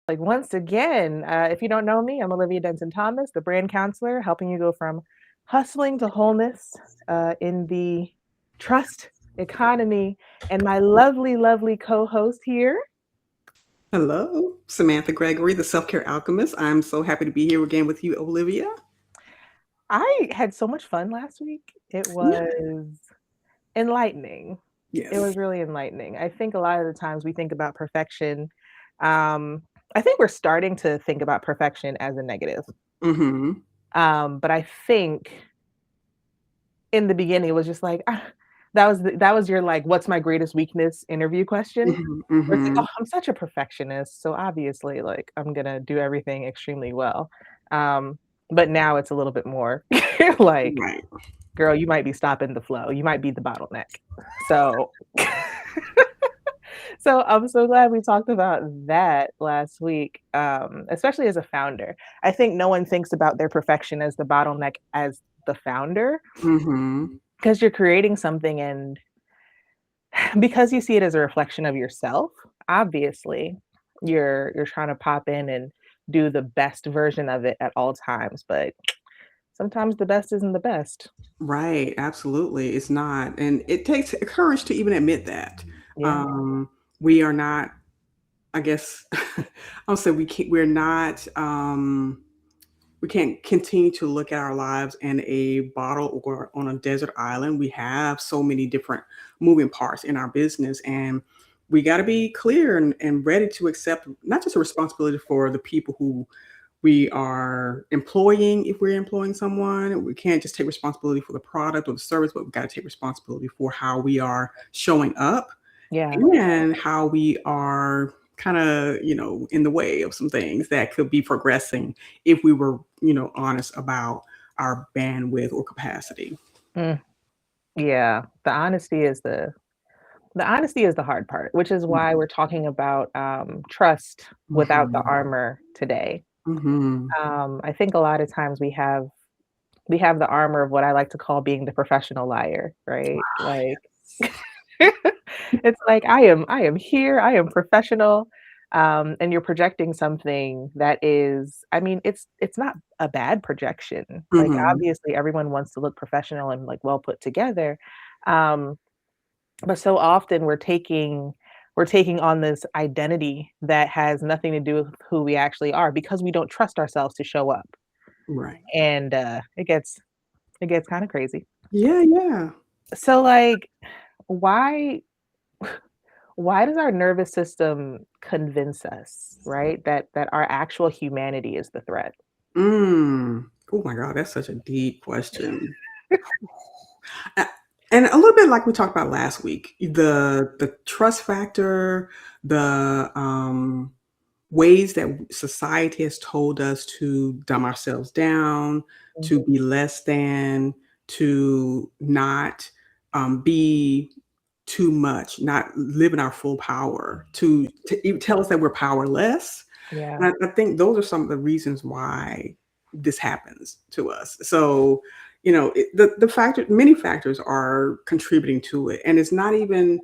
Like once again, if you don't know me, I'm Olivia Denton Thomas, the brand counselor, helping you go from hustling to wholeness in the trust economy. And my lovely, lovely co-host here. Hello, Samantha Gregory, the Self Care Alchemist. I'm so happy to be here again with you, Olivia. I had so much fun last week. It Yeah. was enlightening. It Yes. was really enlightening. I think a lot of the times we think about perfection. I think we're starting to think about perfection as a negative. Mm-hmm. But I think in the beginning it was just like that was your like what's my greatest weakness interview question Mm-hmm. where it's like, Mm-hmm. oh, I'm such a perfectionist, so obviously like I'm gonna do everything extremely well. But now it's a little bit more like, Right. girl, you might be stopping the flow, you might be the bottleneck. So so I'm so glad we talked about that last week, especially as a founder. I think no one thinks about their perfection as the bottleneck as the founder, Mm-hmm. because you're creating something and because you see it as a reflection of yourself, obviously you're trying to pop in and do the best version of it at all times, but sometimes the best isn't the best. Right. Absolutely. It's not. And it takes courage to even admit that. Yeah. Um, we are not, I guess, I'll say we're not, we can't continue to look at our lives in a bottle or on a desert island. We have so many different moving parts in our business, and we got to be clear and ready to accept not just a responsibility for the people who we are employing. If we're employing someone, we can't just take responsibility for the product or the service, but we've got to take responsibility for how we are showing up Yeah. and how we are kind of, in the way of some things that could be progressing if we were, honest about our bandwidth or capacity. Mm, yeah. The honesty is the hard part, which is why we're talking about trust without the Mhm. armor today. Mhm. I think a lot of times we have the armor of what I like to call being the professional liar, right? Like it's like I am here, I am professional, and you're projecting something that is, I mean, it's not a bad projection. Like Mhm. obviously everyone wants to look professional and like well put together. Um, but so often we're taking on this identity that has nothing to do with who we actually are because we don't trust ourselves to show up. Right. And it gets kind of crazy. Yeah, yeah. So like why why does our nervous system convince us, right, that our actual humanity is the threat? Oh my God, that's such a deep question. A- And a little bit like we talked about last week, the trust factor, the ways that society has told us to dumb ourselves down, to Mhm. be less than, to not be too much, not live in our full power, to even tell us that we're powerless. Yeah. And I think those are some of the reasons why this happens to us. So, the factor, many factors are contributing to it, and it's not even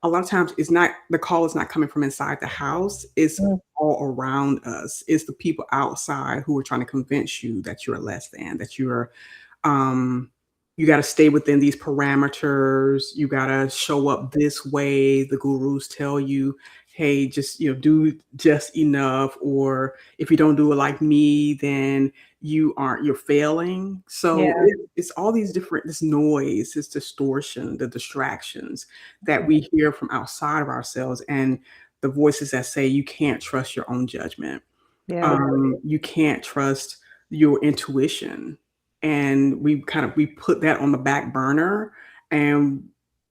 a lot of times. It's not the call is not coming from inside the house. It's Mm, all around us. It's the people outside who are trying to convince you that you're less than, that um, you got to stay within these parameters. You got to show up this way. The gurus tell you, hey, just do just enough, or if you don't do it like me, then you're failing. So yeah. it's all these different this noise, this distortion, the distractions that we hear from outside of ourselves, and the voices that say you can't trust your own judgment. Yeah. You can't trust your intuition, and we put that on the back burner. And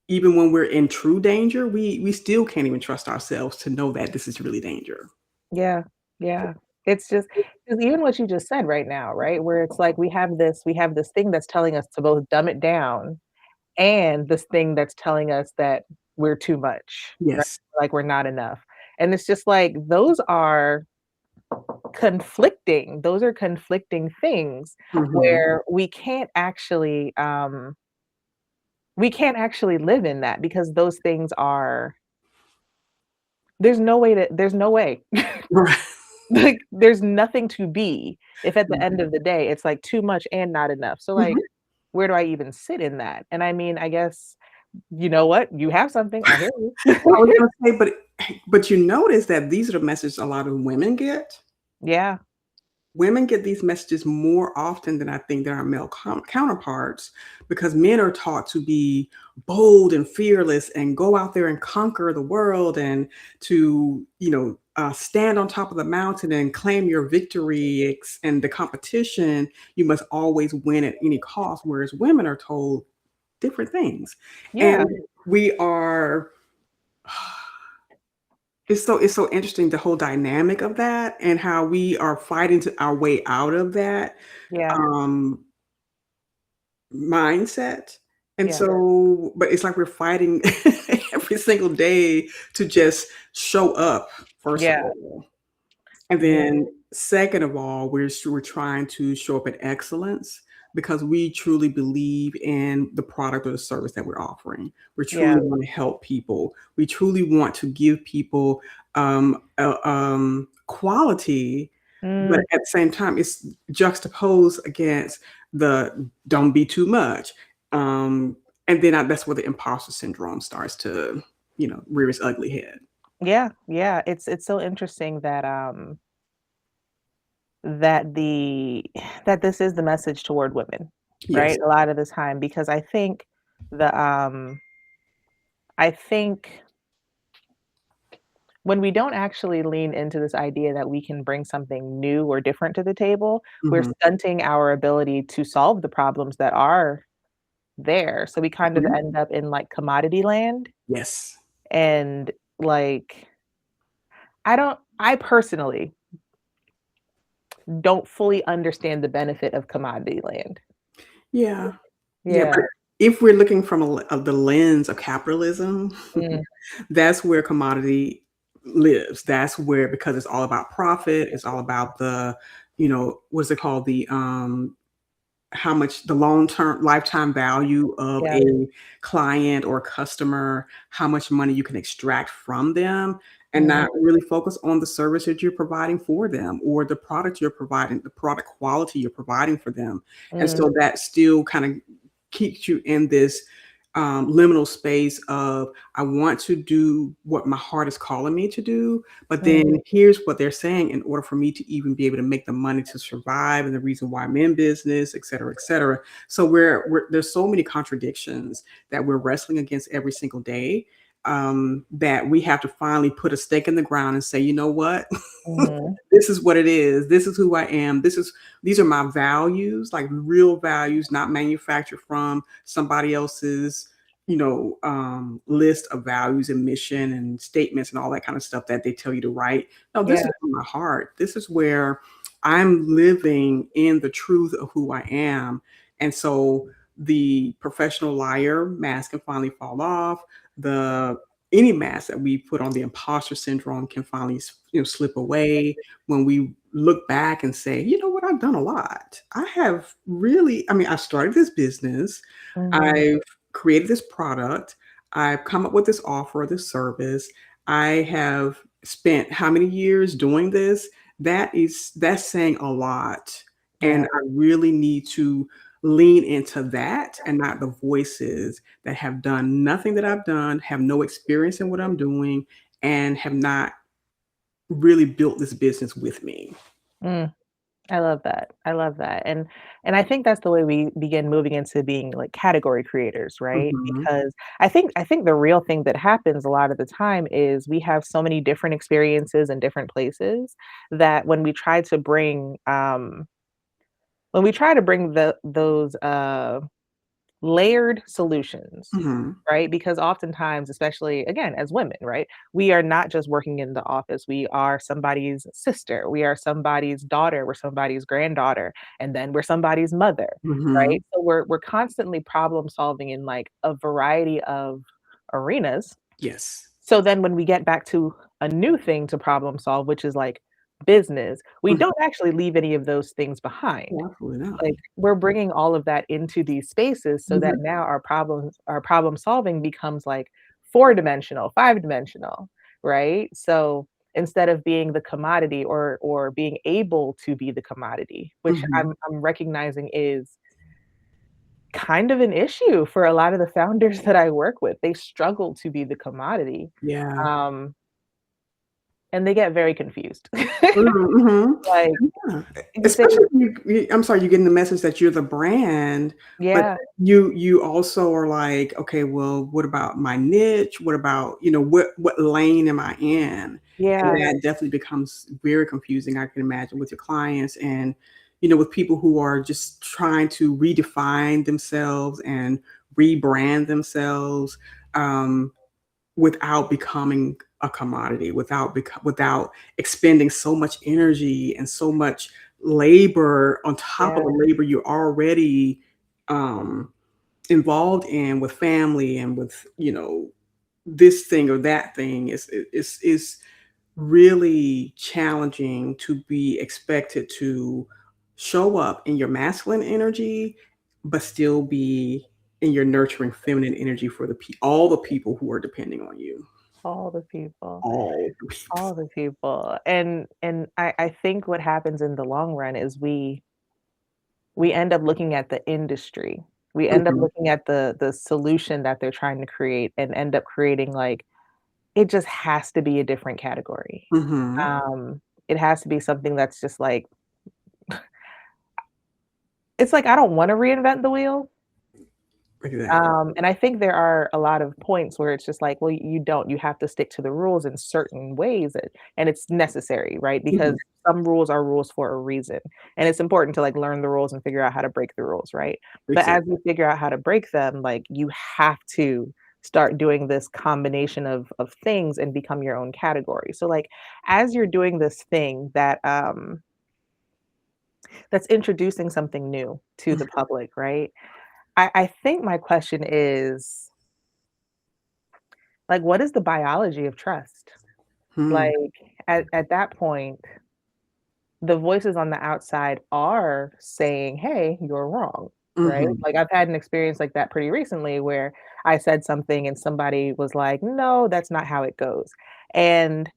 even when we're in true danger, we still can't even trust ourselves to know that this is really danger. Yeah. Yeah. It's just 'cause even what you just said right now, right? Where it's like we have this thing that's telling us to both dumb it down and this thing that's telling us that we're too much, right? Yes. Like we're not enough. And it's just like those are conflicting things Hmm. where we can't actually live in that because those things are there's no way. Right. Like, there's nothing to be if at the end Mhm. of the day, it's, like, too much and not enough. So, like, Mhm. where do I even sit in that? And I mean, I guess, you know what? You have something, I hear you. I was gonna say, but you notice that these are the messages a lot of women get? Yeah, Women get these messages more often than I think than our male counterparts because men are taught to be bold and fearless and go out there and conquer the world and to, stand on top of the mountain and claim your victory and the competition. You must always win at any cost, whereas women are told different things. And yeah, we are it's so interesting the whole dynamic of that and how we are fighting to our way out of that yeah, um mindset. And yeah, so, but it's like we're fighting every single day to just show up, first of yeah, all. And yeah, then second of all, we're trying to show up at excellence because we truly believe in the product or the service that we're offering. We yeah, truly want to help people. We truly want to give people quality, but mm, at the same time, it's juxtaposed against the don't be too much. Um, and then that's where the imposter syndrome starts to, rear its ugly head. yeah, yeah. It's so interesting that, that the that this is the message toward women, Yes. right? A lot of the time because the, um I think when we don't actually lean into this idea that we can bring something new or different to the table, we're Mhm. stunting our ability to solve the problems that are there. So we kind of Mhm. end up in like commodity land Yes. and like I personally don't fully understand the benefit of commodity land. Yeah. Yeah, Yeah. but if we're looking from of the lens of capitalism, Mm, that's where commodity lives. That's where because it's all about profit, it's all about what's it called? How much the long-term lifetime value of yeah. a client or customer, how much money you can extract from them, and Mhm, not really focus on the service that you're providing for them or the product you're providing, the product quality you're providing for them. And mm, so that still kind of keeps you in this liminal space of I want to do what my heart is calling me to do, but mm, then here's what they're saying in order for me to even be able to make the money to survive and the reason why I'm in business, et cetera, et cetera. So there's so many contradictions that we're wrestling against every single day that we have to finally put a stake in the ground and say, you know what? mhm. This is what it is. This is who I am. These are my values, like real values, not manufactured from somebody else's, list of values and mission and statements and all that kind of stuff that they tell you to write. No, this Yeah, is from my heart. This is where I'm living in the truth of who I am. And so the professional liar mask can finally fall off. The any mask that we put on the imposter syndrome can finally slip away when we look back and say, you know what, I've done a lot. I have really, I mean, I started this business, mhm, I've created this product, I've come up with this offer, this service. I have spent how many years doing this? That's saying a lot. And yeah, I really need to lean into that and not the voices that have done nothing that I've done, have no experience in what I'm doing, and have not really built this business with me. mm. I love that. I love that. And I think that's the way we begin moving into being like category creators, right? Mhm, Because I think the real thing that happens a lot of the time is we have so many different experiences in different places that when we try to bring those layered solutions, mhm, right? Because oftentimes, especially again, as women, right? We are not just working in the office. We are somebody's sister. We are somebody's daughter. We're somebody's granddaughter. And then we're somebody's mother, right? mhm. So we're constantly problem solving in like a variety of arenas. Yes. So then when we get back to a new thing to problem solve, which is like business, we Mhm. don't actually leave any of those things behind. Oh, absolutely not. Like, we're bringing all of that into these spaces so that Mhm. now our problem solving becomes, like, four-dimensional, five-dimensional, right? So, instead of being the commodity or being able to be the commodity, which Mhm. I'm recognizing is kind of an issue for a lot of the founders that I work with. They struggle to be the commodity, Yeah. um, and they get very confused. Mhm. Like, Yeah, you say especially if I'm sorry, you're getting the message that you're the brand, but yeah, you also are like, "Okay, well, what about my niche? What about, what lane am I in?" And yeah, that definitely becomes very confusing, I can imagine, with your clients and, with people who are just trying to redefine themselves and rebrand themselves, um, without becoming a commodity, without expending so much energy and so much labor on top of the yeah, labor you're already, um, involved in with family and with, this thing or that thing is really challenging to be expected to show up in your masculine energy, but still be in your nurturing feminine energy for all the people who are depending on you. all the people. All the people. All the people. And I think what happens in the long run is we end up looking at the industry. We end up Mhm, looking at the solution that they're trying to create and end up creating, like, it just has to be a different category. mhm. It has to be something that's just like it's like I don't wanna reinvent the wheel. Exactly. And I think there are a lot of points where it's just like, well, you don't. You have to stick to the rules in certain ways, and it's necessary, right? Because Mhm, some rules are rules for a reason, and it's important to like learn the rules and figure out how to break the rules, right? But as exactly. you figure out how to break them, like you have to start doing this combination of things and become your own category. So like as you're doing this thing that's introducing something new to the public, right? I think my question is like, what is the biology of trust? Mhm, Like, at that point, the voices on the outside are saying, "Hey, you're wrong," right? mhm, Like, I've had an experience like that pretty recently where I said something and somebody was like, "No, that's not how it goes." And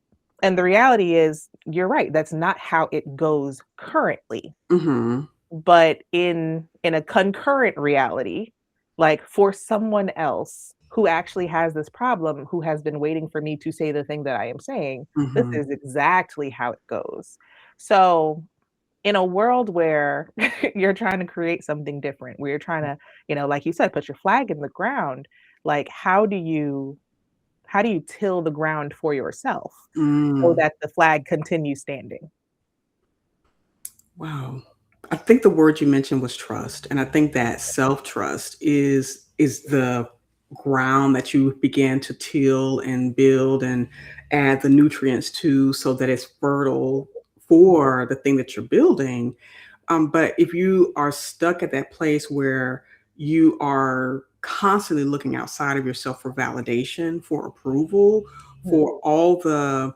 and the reality is, you're right, that's not how it goes currently. mhm, But in a concurrent reality, like, for someone else who actually has this problem, who has been waiting for me to say the thing that I am saying, this mhm. is exactly how it goes. So, in a world where you're trying to create something different, where you're trying to, like you said, put your flag in the ground, like, how do you till the ground for yourself so Mm. that the flag continues standing? Wow. I think the word you mentioned was trust, and I think that self-trust is the ground that you begin to till and build and add the nutrients to so that it's fertile for the thing that you're building. But if you are stuck at that place where you are constantly looking outside of yourself for validation, for approval, Mhm. for all the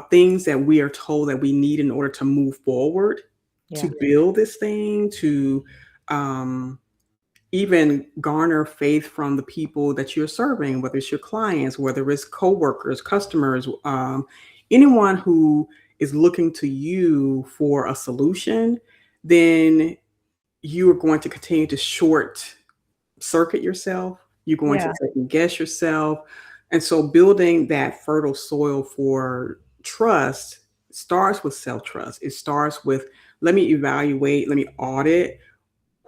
things that we are told that we need in order to move forward, to Yeah, build this thing, to um, even garner faith from the people that you're serving, whether it's your clients, whether it's coworkers, customers, anyone who is looking to you for a solution, then you are going to continue to short circuit yourself. You're going to yeah, second guess yourself. And so building that fertile soil for trust starts with self trust. It starts with let me evaluate, let me audit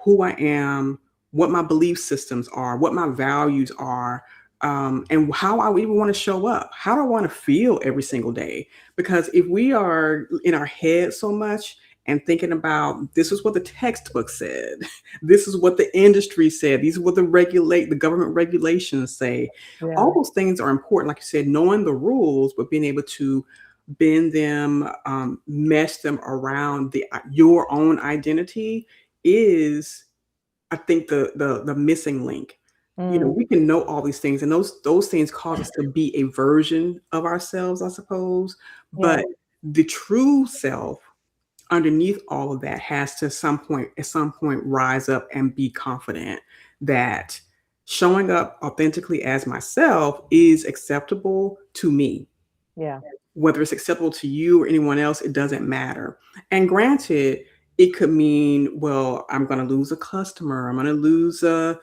who I am, what my belief systems are, what my values are, and how I even want to show up. How do I want to feel every single day? Because if we are in our head so much and thinking about this is what the textbook said, this is what the industry said, these are what the government regulations say. All yeah, those things are important, like you said, knowing the rules, but being able to bend them, mesh them around your own identity is, I think, the missing link. mm, We can know all these things, and those things cause us to be a version of ourselves, I suppose. yeah, But the true self underneath all of that has to at some point rise up and be confident that showing up authentically as myself is acceptable to me. yeah. whether it's acceptable to you or anyone else, it doesn't matter. And granted, it could mean, well, I'm going to lose a customer, I'm going to lose a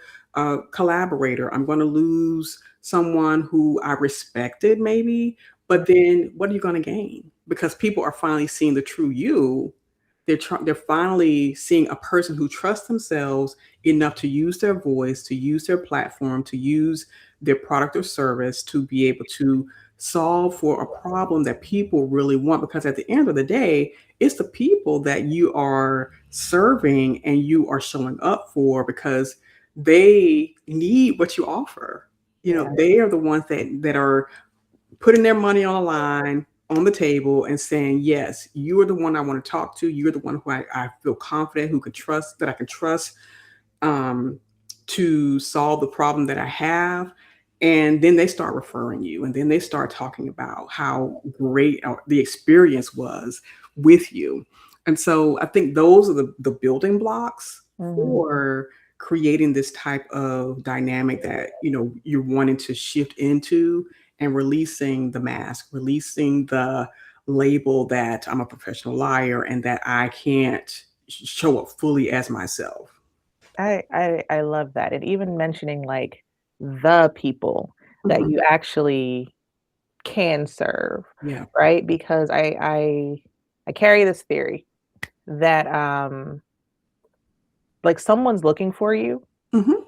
collaborator, I'm going to lose someone who I respected, maybe. But then what are you going to gain? Because people are finally seeing the true you. They're finally seeing a person who trusts themselves enough to use their voice, to use their platform, to use their product or service to be able to solve for a problem that people really want. Because at the end of the day, it's the people that you are serving and you are showing up for, because they need what you offer. Yeah. They are the ones that are putting their money on the line, on the table, and saying, yes, you are the one I want to talk to. You're the one who I feel confident, who can trust, that I can trust, um, to solve the problem that I have. And then they start referring you, and then they start talking about how great the experience was with you. And so I think those are the building blocks Mhm. for creating this type of dynamic that you're wanting to shift into, and releasing the mask, releasing the label that I'm a professional liar and that I can't show up fully as myself. I love that, and even mentioning, like, the people that Mhm. you actually can serve, Yeah. right? Because I carry this theory that, like, someone's looking for you, Mhm.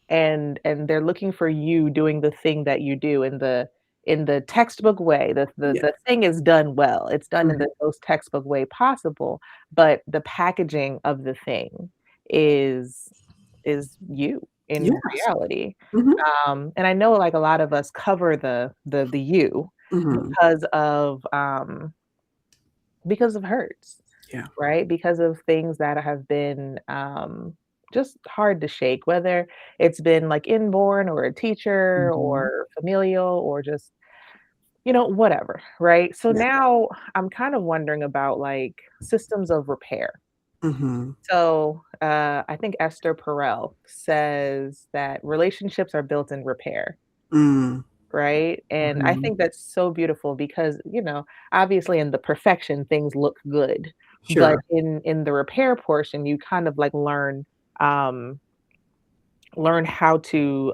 and they're looking for you doing the thing that you do in the textbook way. Yeah. The thing is done well. It's done in Mhm. the most textbook way possible, but the packaging of the thing is is you in Yes. reality. Mhm. And I know, like, a lot of us cover the you Mhm. because of hurts, Yeah. right? Because of things that have been, just hard to shake, whether it's been, like, inborn or a teacher Mhm. or familial or just, whatever, right? So Yeah. now I'm kind of wondering about, like, systems of repair. Mhm. So, I think Esther Perel says that relationships are built in repair. Mm. Right? And I Mhm. think that's so beautiful because, obviously in the perfection, things look good. But Sure. in the repair portion, you kind of like um, learn how to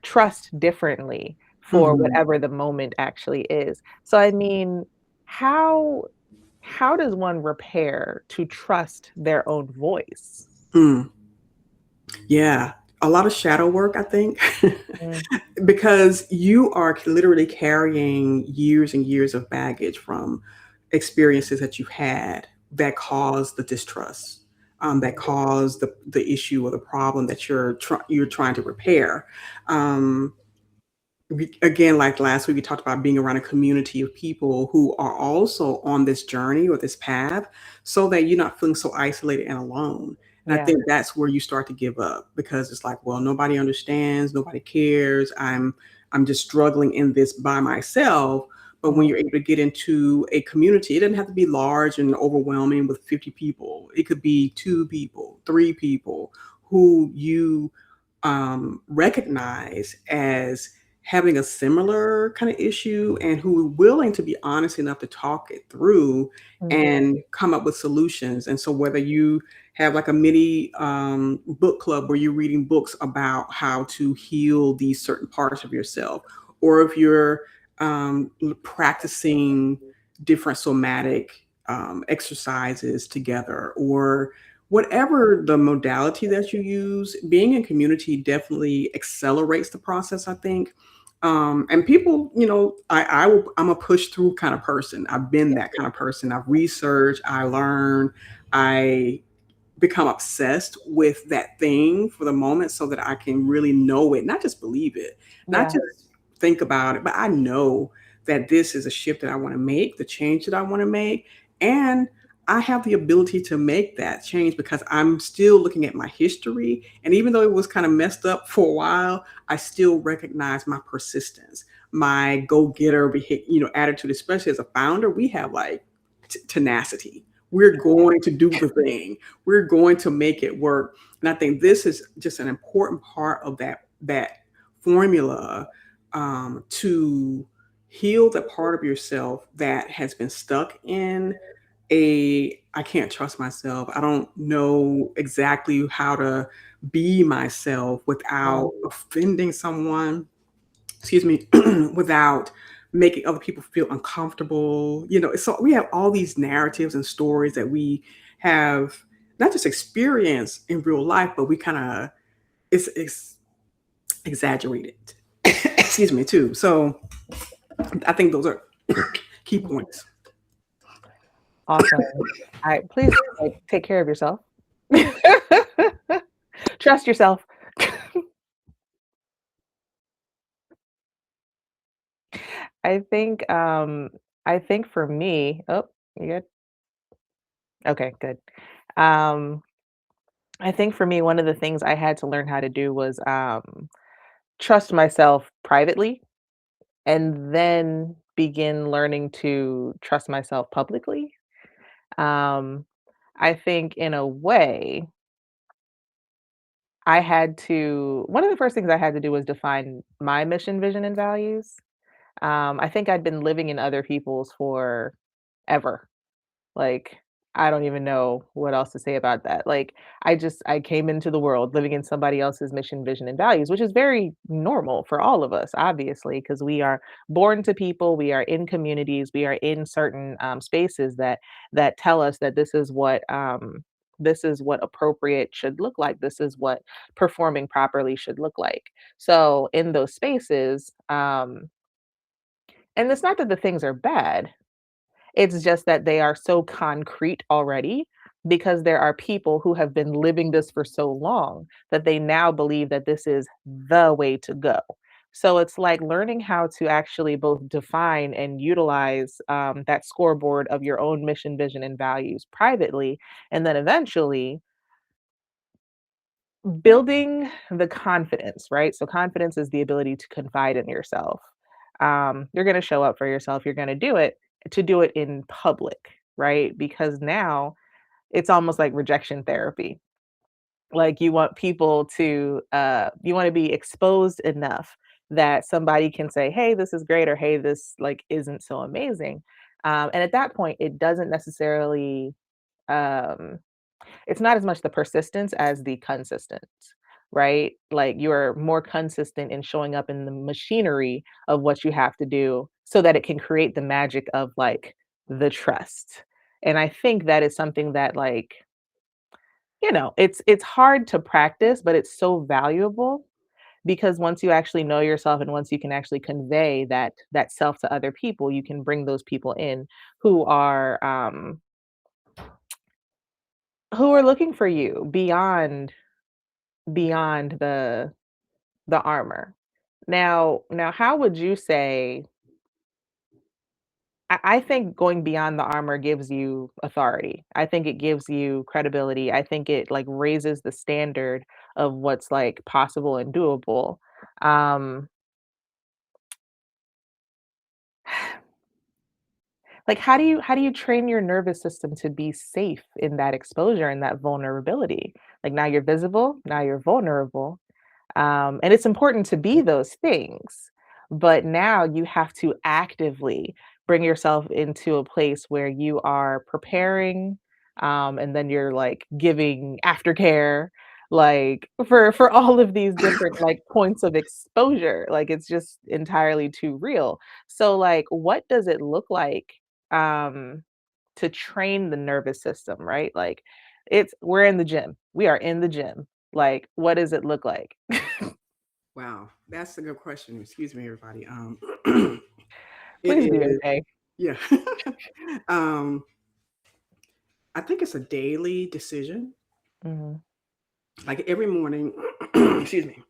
trust differently for Mhm. whatever the moment actually is. So I mean, how how does one repair to trust their own voice? Mm. Yeah. A lot of shadow work, I think. Mm, Because you are literally carrying years and years of baggage from experiences that you've had that cause the distrust, that cause the issue or the problem that you're trying to repair. Um, again, like last week, we talked about being around a community of people who are also on this journey or this path, so that you're not feeling so isolated and alone. And I yeah. think that's where you start to give up, because it's like, well, nobody understands, nobody cares. I'm just struggling in this by myself. But when Mm, you're able to get into a community, it doesn't have to be large and overwhelming with 50 people. It could be two people, three people who you recognize as having a similar kind of issue, and who are willing to be honest enough to talk it through mhm, and come up with solutions. And so whether you have like a mini book club where you're reading books about how to heal these certain parts of yourself, or if you're practicing different somatic exercises together, or whatever the modality that you use, being in community definitely accelerates the process, I think. And people, I'm a push through kind of person. I've been that kind of person. I've researched, I learn, I become obsessed with that thing for the moment, so that I can really know it, not just believe it, not yeah, just think about it, but I know that this is a shift that I want to make, the change that I want to make. And I have the ability to make that change because I'm still looking at my history. And even though it was kind of messed up for a while, I still recognize my persistence, my go-getter attitude. Especially as a founder, we have like tenacity. We're going to do the thing. We're going to make it work. And I think this is just an important part of that formula, to heal the part of yourself that has been stuck in a I can't trust myself. I don't know exactly how to be myself Mm, without offending someone, excuse me, without making other people feel uncomfortable. So we have all these narratives and stories that we have not just experienced in real life, but we kind of it's exaggerated. Excuse me, too. So I think those are key points. awesome. Please, like, take care of yourself. Trust yourself. I think, I think for me you good? Okay, good. Um, I think for me, one of the things I had to learn how to do was, trust myself privately and then begin learning to trust myself publicly. Um, I think in a way, I had to one of the first things I had to do was define my mission, vision, and values. I think I'd been living in other people's for ever. Like, I don't even know what else to say about that. Like, I came into the world living in somebody else's mission, vision, and values, which is very normal for all of us, obviously, because we are born to people, we are in communities, we are in certain spaces that tell us that this is what appropriate should look like. This is what performing properly should look like. So in those spaces, and it's not that the things are bad, it's just that they are so concrete already because there are people who have been living this for so long that they now believe that this is the way to go. So it's like learning how to actually both define and utilize that scoreboard of your own mission, vision, and values privately. And then eventually building the confidence, right? So confidence is the ability to confide in yourself. You're going to show up for yourself. You're going to do it to do it in public, right? Because now it's almost like rejection therapy. Like you want to be exposed enough that somebody can say, "Hey, this is great," or "Hey, this like isn't so amazing." And at that point, it doesn't necessarily um, it's not as much the persistence as the consistent, right? Like you're more consistent in showing up in the machinery of what you have to do so that it can create the magic of like the trust. And I think that is something that like, it's hard to practice, but it's so valuable because once you actually know yourself and once you can actually convey that self to other people, you can bring those people in who are who are looking for you beyond the armor. Now how would you say I think going beyond the armor gives you authority. I think it gives you credibility. I think it like raises the standard of what's like possible and doable. Um like how do you train your nervous system to be safe in that exposure and that vulnerability? Like now you're visible, now you're vulnerable. And it's important to be those things. But now you have to actively bring yourself into a place where you are preparing, and then you're like giving aftercare, like for all of these different like points of exposure. Like it's just entirely too real. So like what does it look like um to train the nervous system, right? Like we're in the gym. We are in the gym. Like, what does it look like? Wow, that's a good question. Excuse me, everybody. It Please do, is, MJ. yeah. um, I think it's a daily decision. Mhm, Like every morning, excuse me,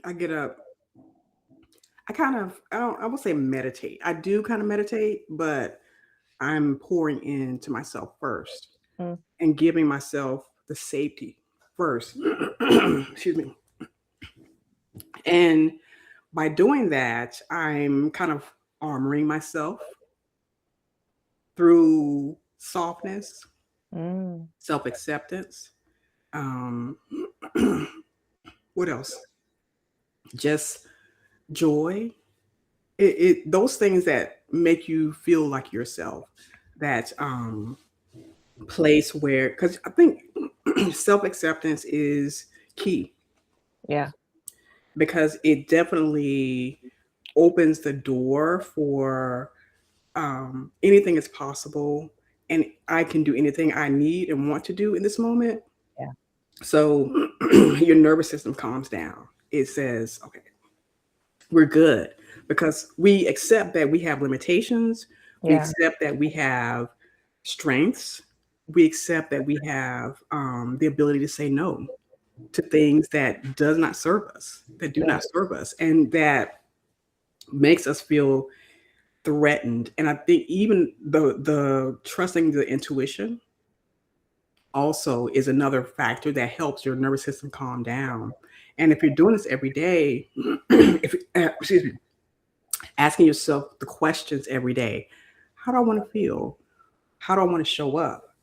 I get up. I don't, I would say meditate. I do kind of meditate, but I'm pouring into myself first mm, and giving myself the safety first. Excuse me. And by doing that, I'm kind of armoring myself through softness, mm, self acceptance. Um, what else? Just joy, those things that make you feel like yourself, that place where, because I think self acceptance is key, Yeah. because it definitely opens the door for anything is possible, and I can do anything I need and want to do in this moment. Yeah. So your nervous system calms down. It says, okay, we're good, because we accept that we have limitations. We Yeah. accept that we have strengths. We accept that we have the ability to say no to things that does not serve us, that do Yeah. not serve us, and that makes us feel threatened. And I think even the trusting the intuition also is another factor that helps your nervous system calm down. And if you're doing this every day, if excuse me, asking yourself the questions every day: how do I want to feel? How do I want to show up?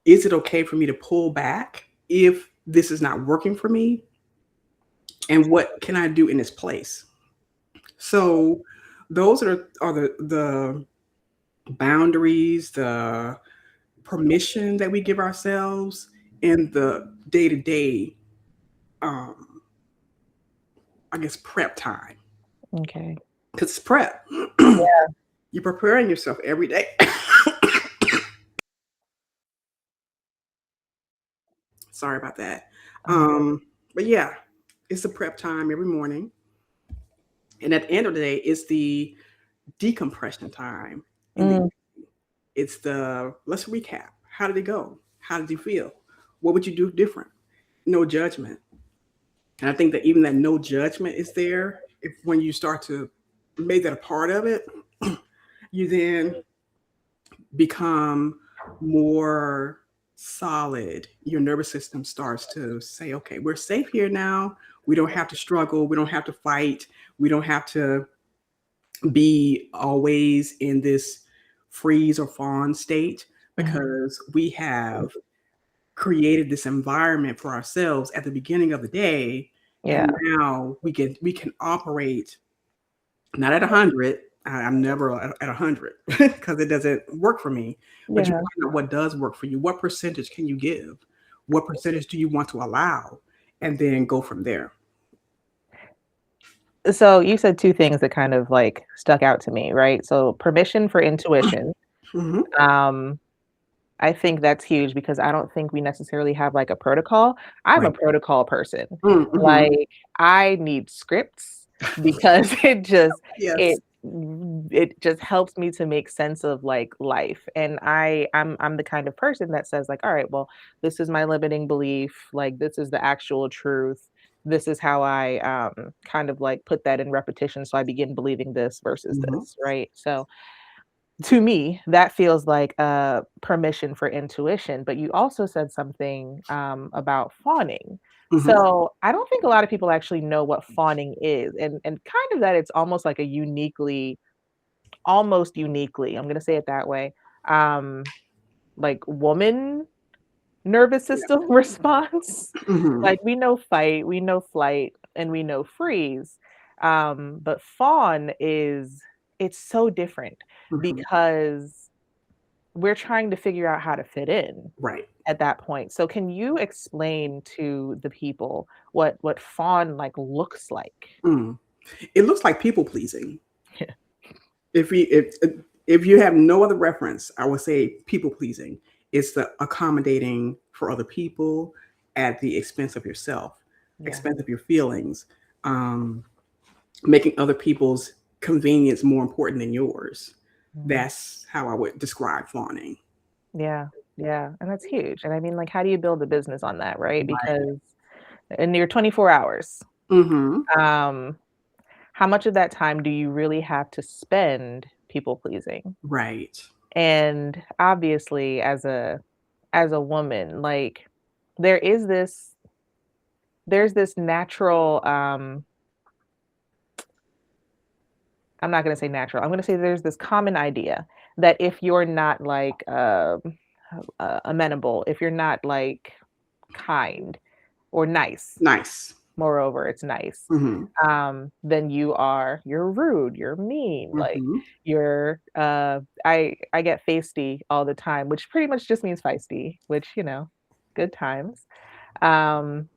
Is it okay for me to pull back if this is not working for me? And what can I do in its place? So those are the boundaries, the permission that we give ourselves in the day to day, um, I guess, prep time. Okay. Because it's prep. You're preparing yourself every day. Sorry about that. Oh, But yeah, it's the prep time every morning. And at the end of the day, it's the decompression time in the mm, it's the let's recap. How did it go? How did you feel? What would you do different? No judgment. And I think that even that no judgment is there. If when you start to make that a part of it, you then become more solid. Your nervous system starts to say, okay, we're safe here now. We don't have to struggle. We don't have to fight. We don't have to be always in this freeze or fawn state, mhm. because we have created this environment for ourselves at the beginning of the day, Yeah. and now we can operate not at 100. I'm never at 100 because it doesn't work for me. But you Yeah. find out what does work for you. What percentage can you give? What percentage do you want to allow? And then go from there. So you said 2 things that kind of, like, stuck out to me, right? So permission for intuition. Hmm. Um, I think that's huge because I don't think we necessarily have, like, a protocol. I'm a Right. protocol person. Mm-hmm. Like, I need scripts because Yes. it it just helps me to make sense of, like, life, and I'm the kind of person that says, like, "Alright, well, this is my limiting belief, like, this is the actual truth. This is how I, kind of, like, put that in repetition, so I begin believing this versus Hmm. this," right? So to me, that feels like a permission for intuition, but you also said something, about fawning. Hmm. So, I don't think a lot of people actually know what fawning is, and kind of that it's almost like a uniquely almost uniquely, I'm gonna say it that way, um, like, woman nervous Yeah. system response. Hmm. Like, we know fight, we know flight, and we know freeze, but fawn is it's so different Hmm. because we're trying to figure out how to fit in Right. at that point. So can you explain to the people what fawn, like, looks like? Mm. It looks like people pleasing. If you have no other reference, I would say people pleasing. It's the accommodating for other people at the expense of yourself, Yeah. expense of your feelings, um, making other people's convenience more important than yours. Mhm. That's how I would describe fawning. Yeah, yeah, and that's huge, and I mean, like, how do you build a business on that, right? Right. Because in your 24 hours, Hmm. um, how much of that time do you really have to spend people pleasing? Right. And obviously, as a woman, like, there is this there's this natural, I'm not gonna say natural, I'm gonna say there's this common idea that if you're not, like, amenable, if you're not, like, kind or nice, Nice. moreover, it's nice, Mhm. then you're rude, you're mean, like, Mhm. I get feisty all the time, which pretty much just means feisty, which, good times. Um,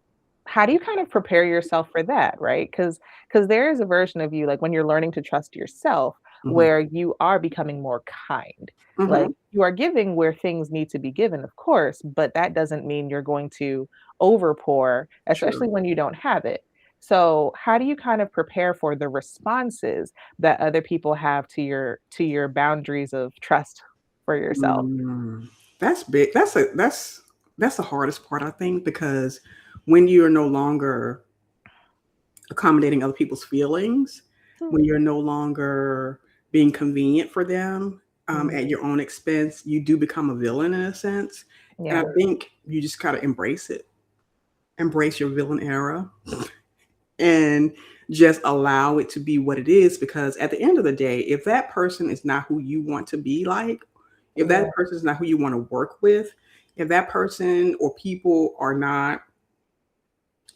how do you kind of prepare yourself for that, right? Because there is a version of you, like, when you're learning to trust yourself, Mhm. where you are becoming more kind. Like, Mhm. you are giving where things need to be given, of course, but that doesn't mean you're going to overpour, True. especially when you don't have it. So, how do you kind of prepare for the responses that other people have to your boundaries of trust for yourself? Mm. That's big. That's the hardest part, I think, because when you're no longer accommodating other people's feelings, Hmm, when you're no longer being convenient for them, at mhm. your own expense, you do become a villain in a sense. And I Yeah, think you just gotta embrace it. Embrace your villain era and just allow it to be what it is, because at the end of the day, if that person is not who you want to be like, if yeah, that person is not who you want to work with, if that person or people are not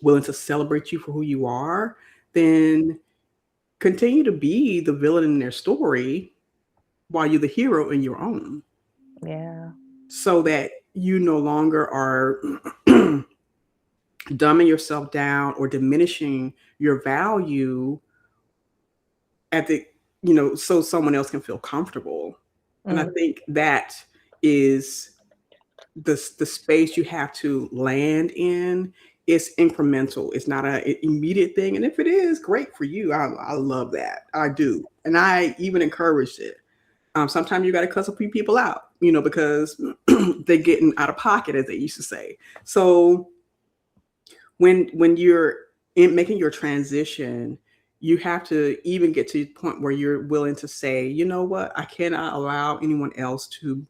willing to celebrate you for who you are, then continue to be the villain in their story while you're the hero in your own, yeah, so that you no longer are dumbing yourself down or diminishing your value at the so someone else can feel comfortable. And I mm, think that is the space you have to land in. It's incremental. It's not a immediate thing. And if it is, great for you. I love that. I do. And I even encourage it. Sometimes you got to cuss a few people out, because they're getting out of pocket, as they used to say. So when you're in making your transition, you have to even get to the point where you're willing to say, you know what, I cannot allow anyone else to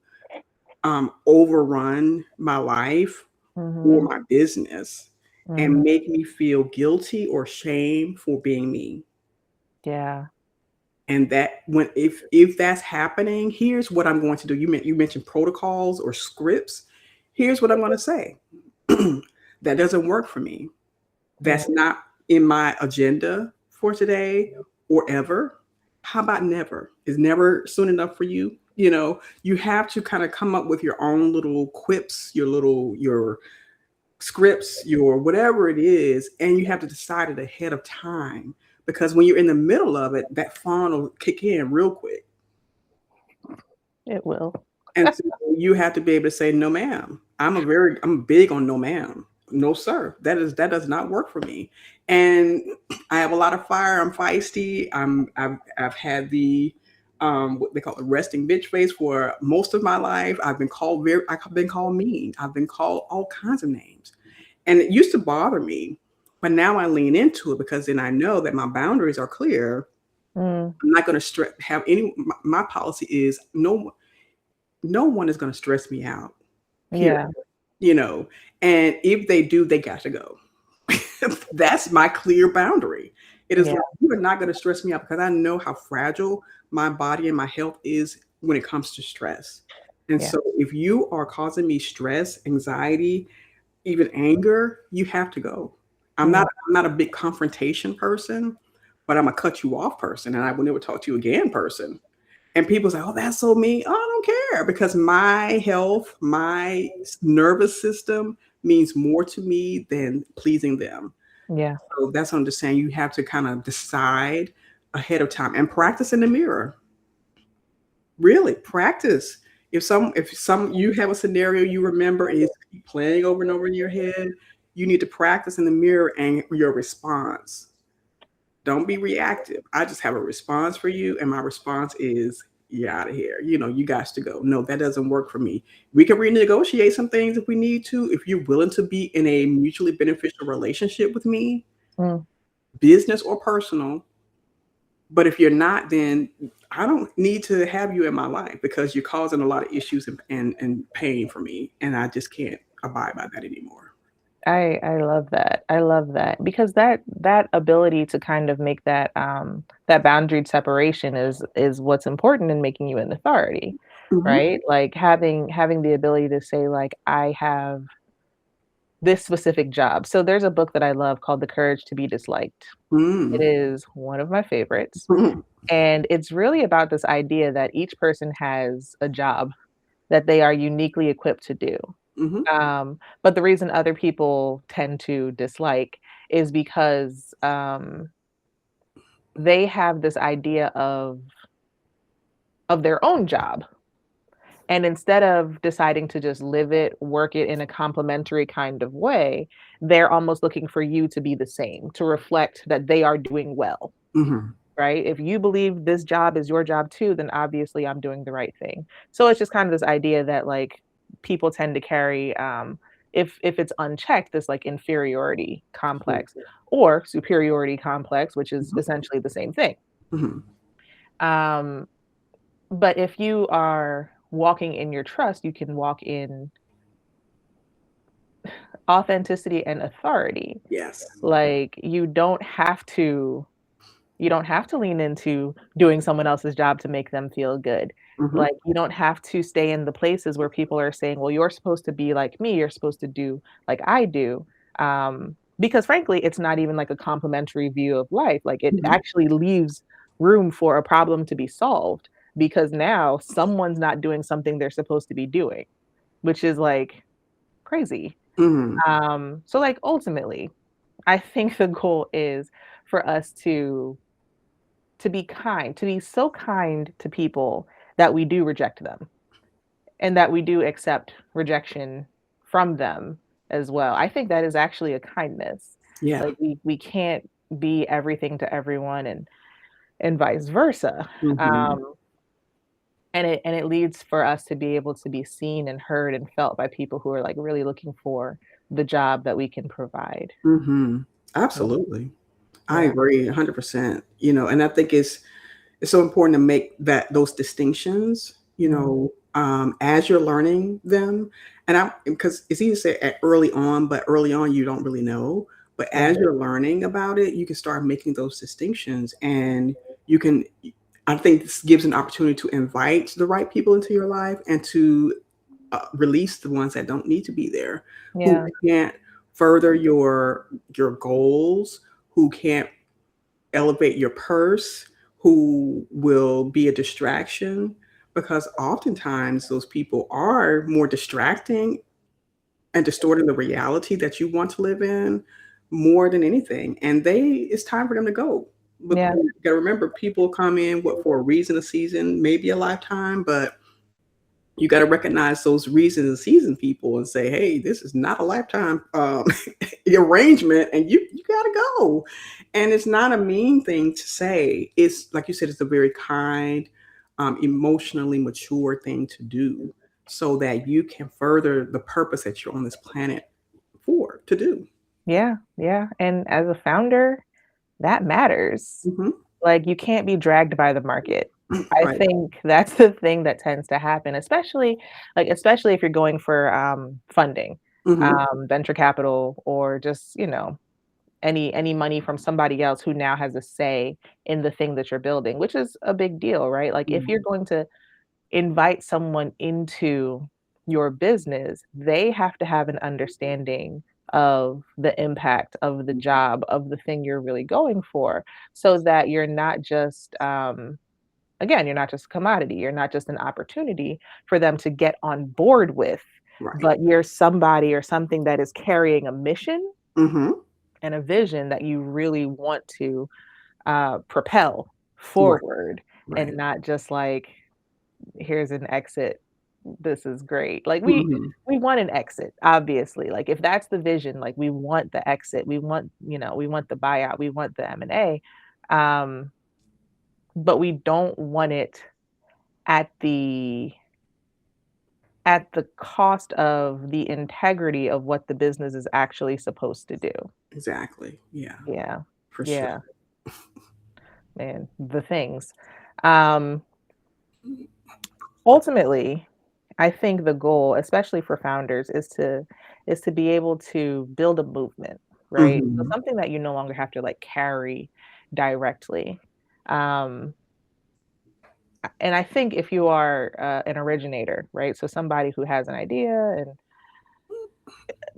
overrun my life or mhm, my business and mhm, make me feel guilty or shame for being me. yeah, And that when if that's happening, here's what I'm going to do. You mentioned protocols or scripts. Here's what I'm going to say. That doesn't work for me. yeah, That's not in my agenda for today or ever. How about never? Is never soon enough for you? You have to kind of come up with your own little quips, your scripts, your whatever it is, and you have to decide it ahead of time, because when you're in the middle of it, that fun will kick in real quick. it will. And so you have to be able to say, "No, ma'am. I'm big on no, ma'am. No, sir. That does not work for me." And I have a lot of fire. I'm feisty. I've had the what they call the resting bitch face for most of my life. I've been called mean. I've been called all kinds of names. And it used to bother me. But now I lean into it because then I know that my boundaries are clear. Mm, I'm not going to have any. My policy is no one is going to stress me out, period. yeah, You know, and if they do, they got to go. That's my clear boundary. It is yeah, like, you are not going to stress me out, because I know how fragile my body and my health is when it comes to stress. And yeah, so if you are causing me stress, anxiety, even anger, you have to go. mm, I'm not a big confrontation person, but I'm a cut you off person, and I will never talk to you again person. And people say, "Oh, that's so mean." Oh, I don't care, because my health, my nervous system means more to me than pleasing them. yeah, So that's what I'm just saying. You have to kind of decide ahead of time and practice in the mirror. Really practice. If you have a scenario you remember and it's playing over and over in your head, you need to practice in the mirror and your response. Don't be reactive. I just have a response for you, and my response is, "You're out of here. You guys to go." No, that doesn't work for me. We can renegotiate some things if we need to. If you're willing to be in a mutually beneficial relationship with me, mm, business or personal. But if you're not, then I don't need to have you in my life, because you're causing a lot of issues and pain for me. And I just can't abide by that anymore. I love that, I love that, because that ability to kind of make that boundaried separation is what's important in making you an authority, Mhm. right? Like, having the ability to say, like, this specific job. So there's a book that I love called The Courage to Be Disliked. It Mm. is one of my favorites, Mhm. and it's really about this idea that each person has a job that they are uniquely equipped to do. Mhm. But the reason other people tend to dislike is because, they have this idea of their own job, and instead of deciding to just live it, work it in a complementary kind of way, they're almost looking for you to be the same, to reflect that they are doing well, Mhm. right? If you believe this job is your job too, then obviously I'm doing the right thing. So it's just kind of this idea that like people tend to carry if it's unchecked, this like inferiority Mhm. complex or superiority complex, which is Mhm. essentially the same thing. Mhm. Um, but if you are walking in your trust, you can walk in authenticity and authority. Yes. Like you don't have to lean into doing someone else's job to make them feel good. Mhm. Like, you don't have to stay in the places where people are saying, "Well, you're supposed to be like me, you're supposed to do like I do." Because frankly, it's not even like a complimentary view of life. Like, it Mhm. actually leaves room for a problem to be solved because now someone's not doing something they're supposed to be doing, which is like crazy. Mhm. So like ultimately, I think the goal is for us to be kind, to be so kind to people that we do reject them and that we do accept rejection from them as well. I think that is actually a kindness. Yeah. Like we can't be everything to everyone and vice versa. Mhm. Um, and it leads for us to be able to be seen and heard and felt by people who are like really looking for the job that we can provide. Mhm. Yeah. Absolutely. I Yeah. agree 100%, and I think it's so important to make that those distinctions, Mm, as you're learning them. And I because it's easy to say at early on, but early on you don't really know. But yeah. as you're learning about it, you can start making those distinctions, and you can. I think this gives an opportunity to invite the right people into your life and to release the ones that don't need to be there, who Yeah. can't further your goals, who can't elevate your purse, who will be a distraction, because oftentimes those people are more distracting and distorting the reality that you want to live in more than anything. And it's time for them to go. But Yeah. you gotta remember, people come in what for a reason, a season, maybe a lifetime, but you got to recognize those reasons and season people and say, hey, this is not a lifetime arrangement, and you got to go. And it's not a mean thing to say. It's like you said, it's a very kind, emotionally mature thing to do, so that you can further the purpose that you're on this planet for to do. Yeah. Yeah. And as a founder, that matters. Hmm. Like, you can't be dragged by the market. I Right. think that's the thing that tends to happen, especially if you're going for, funding, Hmm. venture capital, or just, any money from somebody else who now has a say in the thing that you're building, which is a big deal, right? Like, if you're going to invite someone into your business, they have to have an understanding of the impact of the job, of the thing you're really going for, so that you're not just, again, you're not just a commodity, you're not just an opportunity for them to get on board with, Right. but you're somebody or something that is carrying a mission Hmm. and a vision that you really want to propel Right. forward, and Right. not just like, here's an exit. This is great. Like Hmm. we want an exit, obviously. Like if that's the vision, like we want the exit. We want, we want the buyout. We want the M&A. Um, but we don't want it at the cost of the integrity of what the business is actually supposed to do. Exactly. Yeah. Yeah. For sure. Yeah, man, the things. Um, Ultimately, I think the goal, especially for founders, is to be able to build a movement, right? So Hmm. something that you no longer have to like carry directly. Um, and I think if you are an originator, right? So somebody who has an idea and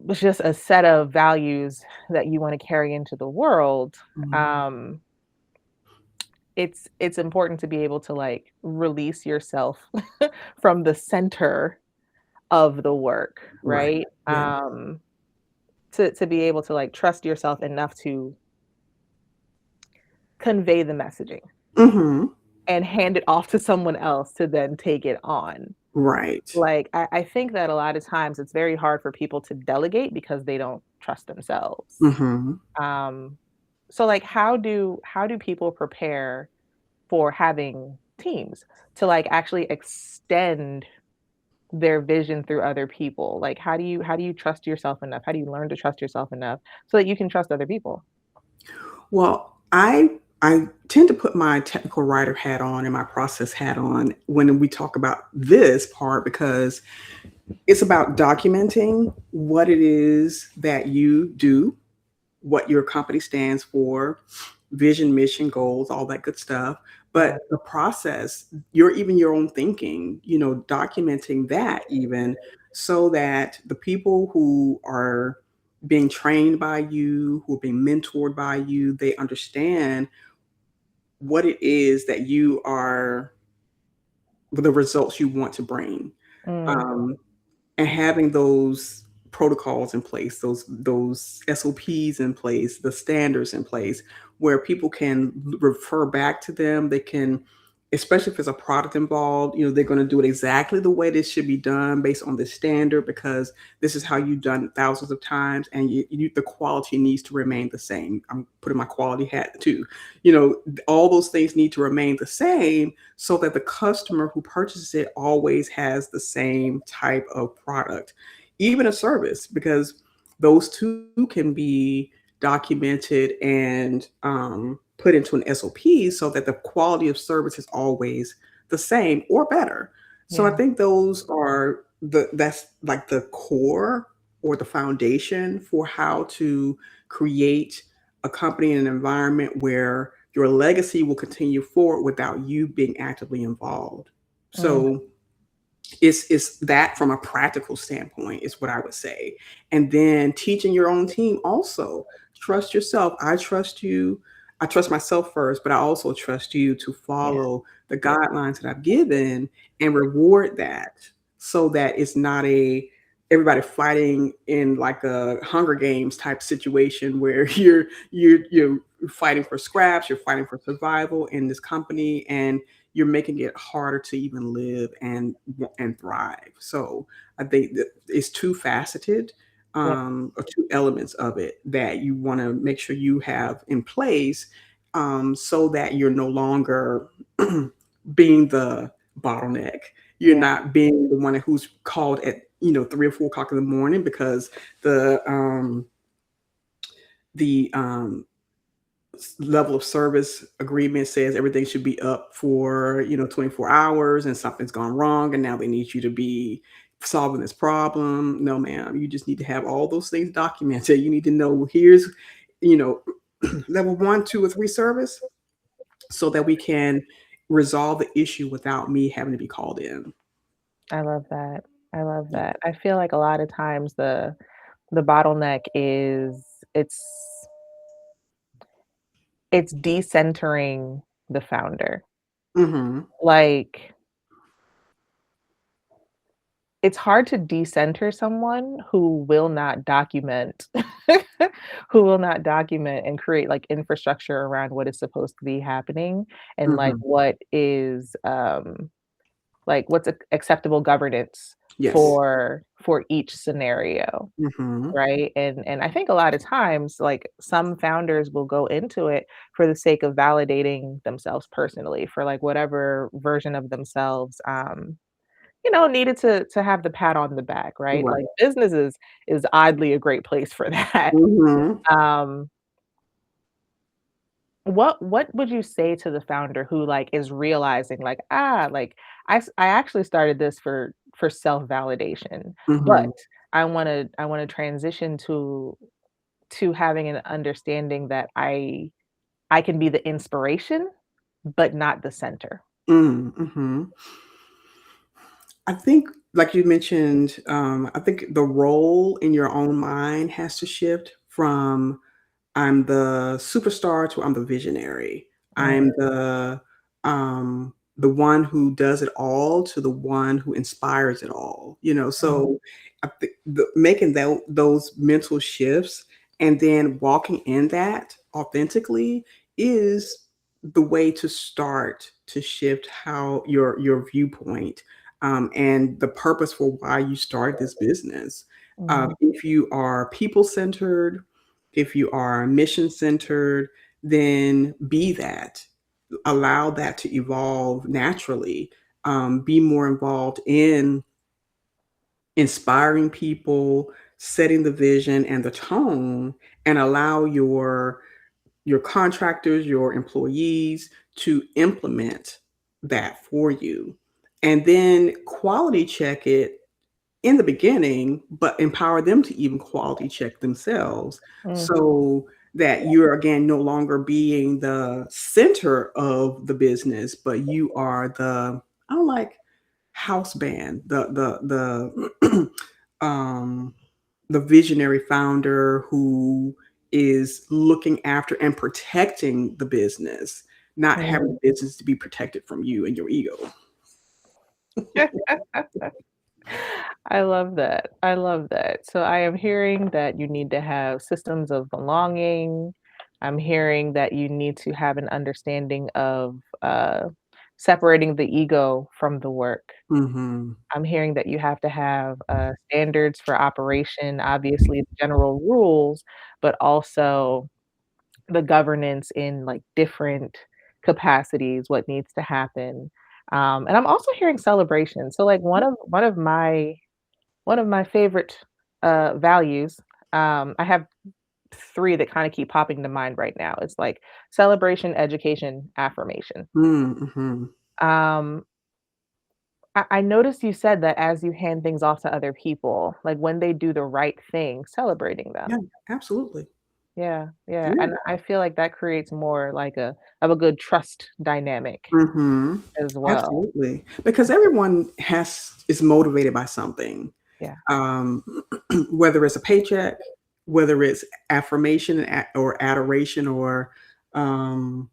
it's just a set of values that you wanna carry into the world, Mhm. um, it's important to be able to, like, release yourself from the center of the work, Right. right? Yeah. To be able to, like, trust yourself enough to convey the messaging Mhm. and hand it off to someone else to then take it on. Right. Like, I think that a lot of times it's very hard for people to delegate because they don't trust themselves. Mhm. Um, so, like, how do people prepare for having teams to, like, actually extend their vision through other people? Like, how do you trust yourself enough? How do you learn to trust yourself enough so that you can trust other people? Well, I tend to put my technical writer hat on and my process hat on when we talk about this part because it's about documenting what it is that you do, what your company stands for, vision, mission, goals, all that good stuff. Yeah. But the process, your even your own thinking, documenting that even so that the people who are being trained by you, who are being mentored by you, they understand what it is that you are, the results you want to bring. Mm, Um, and having those protocols in place, those SOPs in place, the standards in place, where people can refer back to them. They can, especially if there's a product involved, they're going to do it exactly the way this should be done based on this standard because this is how you've done it thousands of times, and the quality needs to remain the same. I'm putting my quality hat too. All those things need to remain the same so that the customer who purchases it always has the same type of product, even a service, because those two can be documented and put into an SOP so that the quality of service is always the same or better. So I yeah. think that's like the core or the foundation for how to create a company and an environment where your legacy will continue forward without you being actively involved. Mm, So it's that from a practical standpoint is what I would say. And then teaching your own team also. Trust yourself. I trust you. I trust myself first, but I also trust you to yeah. follow the guidelines that I've given and reward that so that it's not everybody fighting in like a Hunger Games type situation where you're fighting for scraps, you're fighting for survival in this company, and you're making it harder to even live and thrive. So I think that it's two faceted, Yep. or two elements of it that you want to make sure you have in place, so that you're no longer being the bottleneck. You're Yeah. not being the one who's called at 3 or 4 o'clock in the morning because the level of service agreement says everything should be up for 24 hours and something's gone wrong and now they need you to be solving this problem. No, ma'am, you just need to have all those things documented. You need to know, here's you know level 1, 2, or 3 service so that we can resolve the issue without me having to be called in. I love that. I love that. I feel like a lot of times the bottleneck is it's it's decentering the founder. Hmm. Like, it's hard to decenter someone who will not document who will not document and create, like, infrastructure around what is supposed to be happening and, like, Hmm. what's acceptable governance Yes. for each scenario. Hmm. Right? And I think a lot of times, like, some founders will go into it for the sake of validating themselves personally for, like, whatever version of themselves, needed to have the pat on the back, right? Like, Right. business is oddly a great place for that. Hmm. Um, what would you say to the founder who, like, is realizing, like, like, I actually started this for self-validation, but Hmm. I wanna transition to having an understanding that I can be the inspiration, but not the center. Mm, mhm. I think like you mentioned, I think the role in your own mind has to shift from I'm the superstar to I'm the visionary. Mm, I'm the one who does it all to the one who inspires it all, you know? mm, So I think making those mental shifts and then walking in that authentically is the way to start to shift how your viewpoint and the purpose for why you started this business. mhm, If you are people centered, if you are mission centered, then be that. Allow that to evolve naturally. Be more involved in inspiring people, setting the vision and the tone, and allow your contractors, your employees to implement that for you. And then quality check it in the beginning, but empower them to even quality check themselves mm, so that you're again no longer being the center of the business, but you are I don't like house band, the visionary founder who is looking after and protecting the business, not mm. having the business to be protected from you and your ego. I love that. I love that. So I am hearing that you need to have systems of belonging. I'm hearing that you need to have an understanding of separating the ego from the work. Mhm. I'm hearing that you have to have standards for operation, obviously the general rules, but also the governance in like different capacities, what needs to happen. And I'm also hearing celebration. So like one of my favorite, values, I have 3 that kinda keep popping to mind right now. It's like celebration, education, affirmation. Mm, mhm. Um, I noticed you said that as you hand things off to other people, like, when they do the right thing, celebrating Yeah, them. absolutely. Yeah, yeah, Yeah. and I feel like that creates more like a good trust dynamic Mhm. as well. Absolutely. Because everyone is motivated by something, Yeah, um, whether it's a paycheck, whether it's affirmation or adoration or, um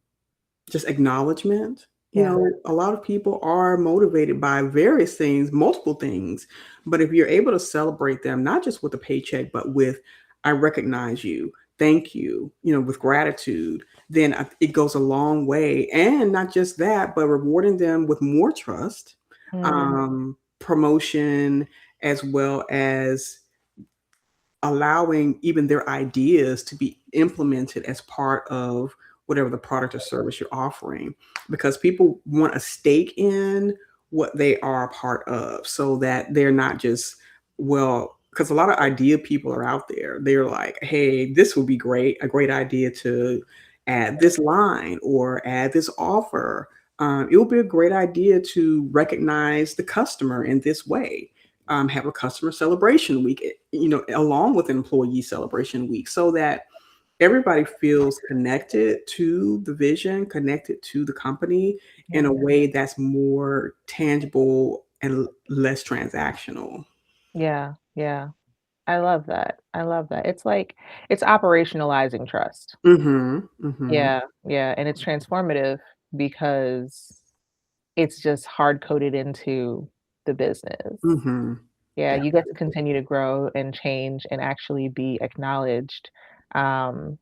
just acknowledgement. You yeah, know, a lot of people are motivated by various things, multiple things. But if you're able to celebrate them, not just with a paycheck, but with, I recognize you, thank you know, with gratitude, then it goes a long way. And not just that, but rewarding them with more trust, mm, promotion, as well as allowing even their ideas to be implemented as part of whatever the product or service you're offering because people want a stake in what they are a part of so that they're not just well because a lot of idea people are out there they're like hey this would be great a great idea to add this line or add this offer it would be a great idea to recognize the customer in this way have a customer celebration week, you know, along with employee celebration week, so that everybody feels connected to the vision, connected to the company in yeah, a way that's more tangible and less transactional. yeah, yeah. I love that. I love that. It's like it's operationalizing trust. Mhm, mhm, Yeah, yeah, and it's transformative because it's just hard coded into the business. mhm. Yeah, you get to Absolutely. continue to grow and change and actually be acknowledged, um,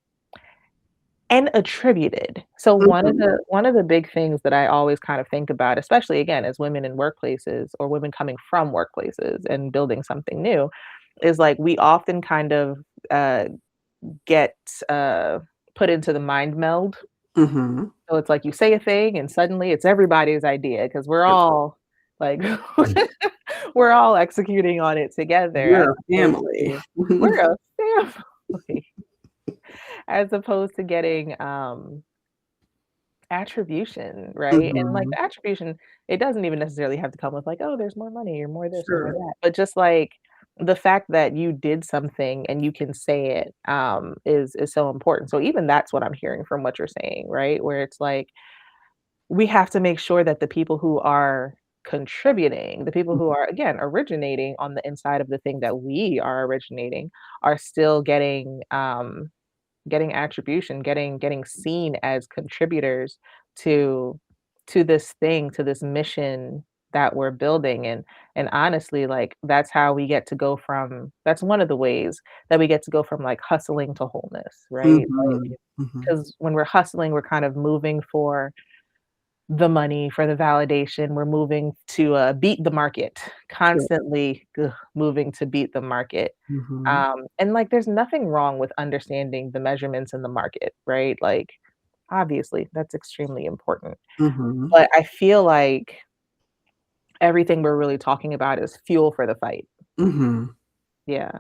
and attributed. So Mhm, one of the big things that I always kind of think about, especially again as women in workplaces or women coming from workplaces and building something new, is like we often kind of uh, get put into the mind meld. mhm. So it's like you say a thing and suddenly it's everybody's idea because we're all like we're all executing on it together as We're a opposed family. to we're a family as opposed to getting attribution, right? And like Mhm. the attribution, it doesn't even necessarily have to come with like, oh, there's more money or more this or more Sure. that. But just like the fact that you did something and you can say it is so important. So even that's what I'm hearing from what you're saying, right? Where it's like we have to make sure that the people who are contributing, the people who are, again, originating on the inside of the thing that we are originating are still getting attribution, getting seen as contributors to this thing, to this mission that we're building. And honestly, like that's how we get to go from that's one of the ways that we get to go from like hustling to wholeness, right? Like Mhm. Mhm. because when we're hustling, we're kind of moving for the money, for the validation. We're moving to beat the market, Sure. constantly moving to beat the market. Mhm. And like, there's nothing wrong with understanding the measurements in the market, right? Like, obviously, that's extremely important. Mhm. But I feel like everything we're really talking about is fuel for the fight. Mhm. Yeah,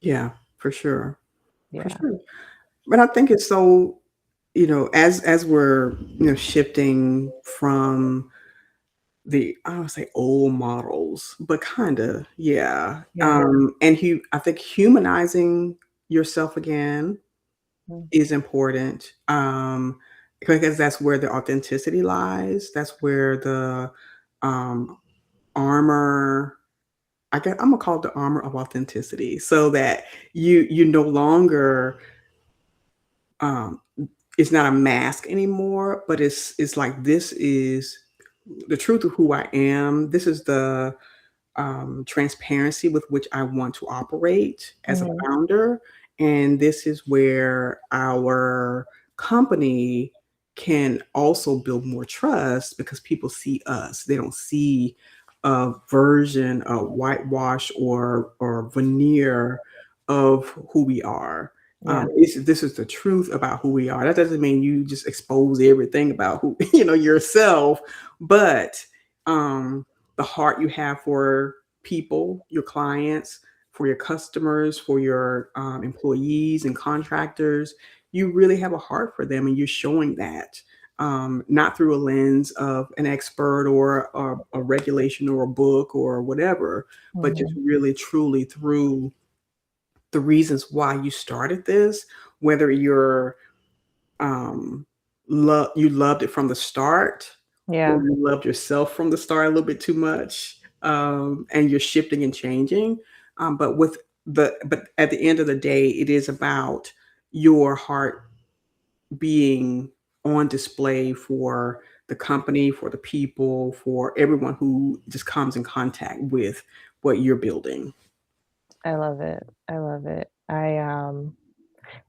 Yeah, for sure. For yeah, sure. But I think it's so, as we're, shifting from I don't say old models, but kinda, yeah. yeah. And I think humanizing yourself again Mm, is important, because that's where the authenticity lies. That's where the, um, armor I'm gonna call it the armor of authenticity, so that you no longer, um it's not a mask anymore, but it's like, this is the truth of who I am. This is the transparency with which I want to operate as a mhm, founder. And this is where our company can also build more trust, because people see us. They don't see a version, a whitewash or veneer of who we are. yeah, This is the truth about who we are. That doesn't mean you just expose everything about who yourself, but the heart you have for people, your clients, for your customers, for your employees and contractors. You really have a heart for them, and you're showing that, not through a lens of an expert or a regulation or a book or whatever, but just mhm, really truly through the reasons why you started this, whether um, you loved it from the start, or yeah. you loved yourself from the start a little bit too much, and you're shifting and changing. But at the end of the day, it is about your heart being on display for the company, for the people, for everyone who just comes in contact with what you're building. I love it. I love it.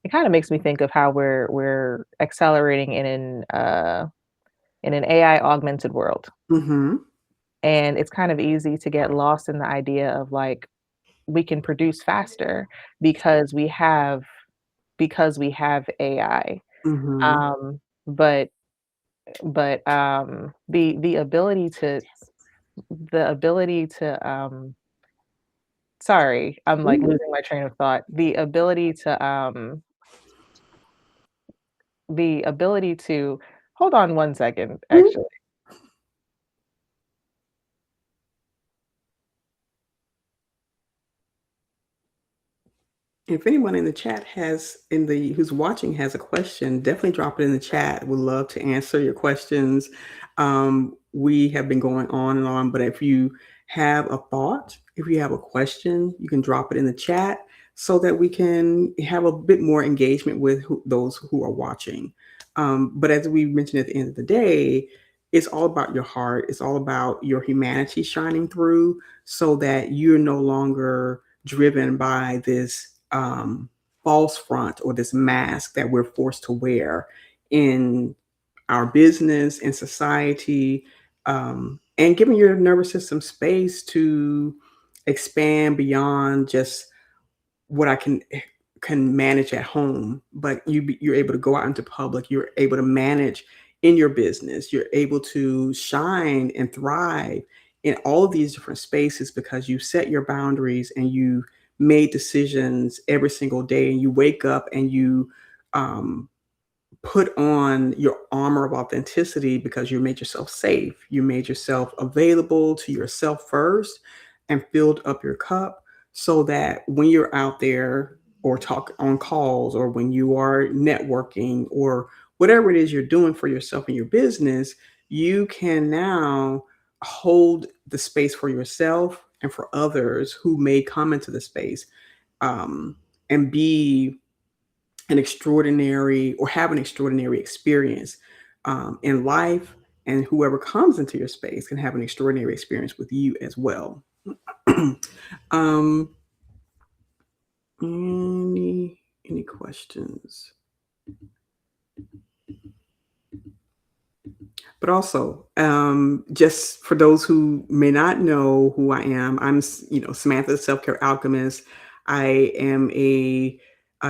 It kind of makes me think of how we're accelerating in an AI augmented world. Hmm. And it's kind of easy to get lost in the idea of like we can produce faster because we have AI. Hmm. But the ability to the ability to sorry, I'm like losing my train of thought. The ability to hold on one second, actually. If anyone in the chat who's watching has a question, definitely drop it in the chat. We'd love to answer your questions. We have been going on and on, but if you have a thought, if you have a question, you can drop it in the chat so that we can have a bit more engagement with those who are watching. But as we mentioned at the end of the day, it's all about your heart. It's all about your humanity shining through, so that you're no longer driven by this false front or this mask that we're forced to wear in our business and society, and giving your nervous system space to expand beyond just what I can manage at home. But you're able to go out into public. You're able to manage in your business. You're able to shine and thrive in all of these different spaces, because you set your boundaries and you made decisions every single day, and you wake up and you um, put on your armor of authenticity, because you made yourself safe. You made yourself available to yourself first, and filled up your cup, so that when you're out there or talk on calls, or when you are networking, or whatever it is you're doing for yourself and your business, you can now hold the space for yourself and for others who may come into the space, um, and be an extraordinary or have an extraordinary experience in life, and whoever comes into your space can have an extraordinary experience with you as well. um, any questions? But also, just for those who may not know who I am, Samantha, the Self Care Alchemist. I am a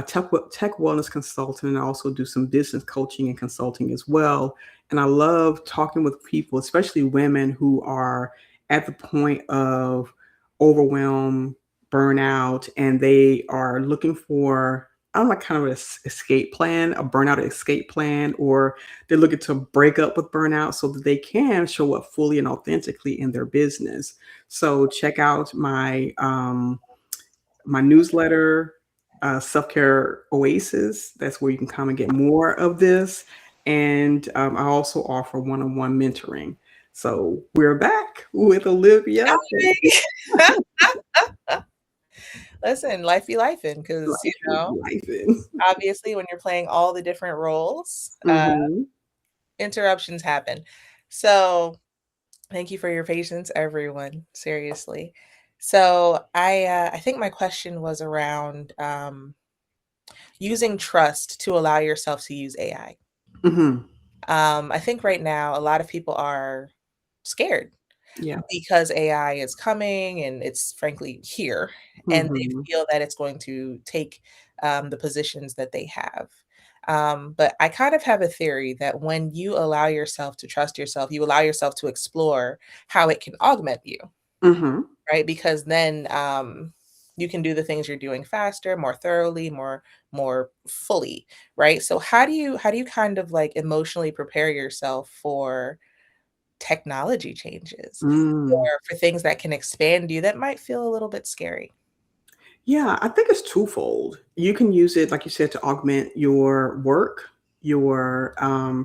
tech wellness consultant, and I also do some business coaching and consulting as well. And I love talking with people, especially women who are at the point of overwhelm, burnout, and they are looking for, I don't know, kind of an escape plan, a burnout escape plan, or they're looking to break up with burnout so that they can show up fully and authentically in their business. So check out my newsletter, Self Care Oasis. That's where you can come and get more of this. And I also offer one-on-one mentoring. So we're back with Olivia. Listen, life be lifing because, Life is life. obviously when you're playing all the different roles, Mhm. interruptions happen. So thank you for your patience, everyone. Seriously. So I think my question was around using trust to allow yourself to use AI. Mhm. I think right now a lot of people are scared Yeah. because AI is coming and it's frankly here, and they Mhm. feel that it's going to take the positions that they have. But I kind of have a theory that when you allow yourself to trust yourself, you allow yourself to explore how it can augment you, Mhm. right? Because then you can do the things you're doing faster, more thoroughly, more fully, right? So how do you kind of like emotionally prepare yourself for technology changes Mm. or for things that can expand you that might feel a little bit scary? Yeah, I think it's twofold. You can use it, like you said, to augment your work, your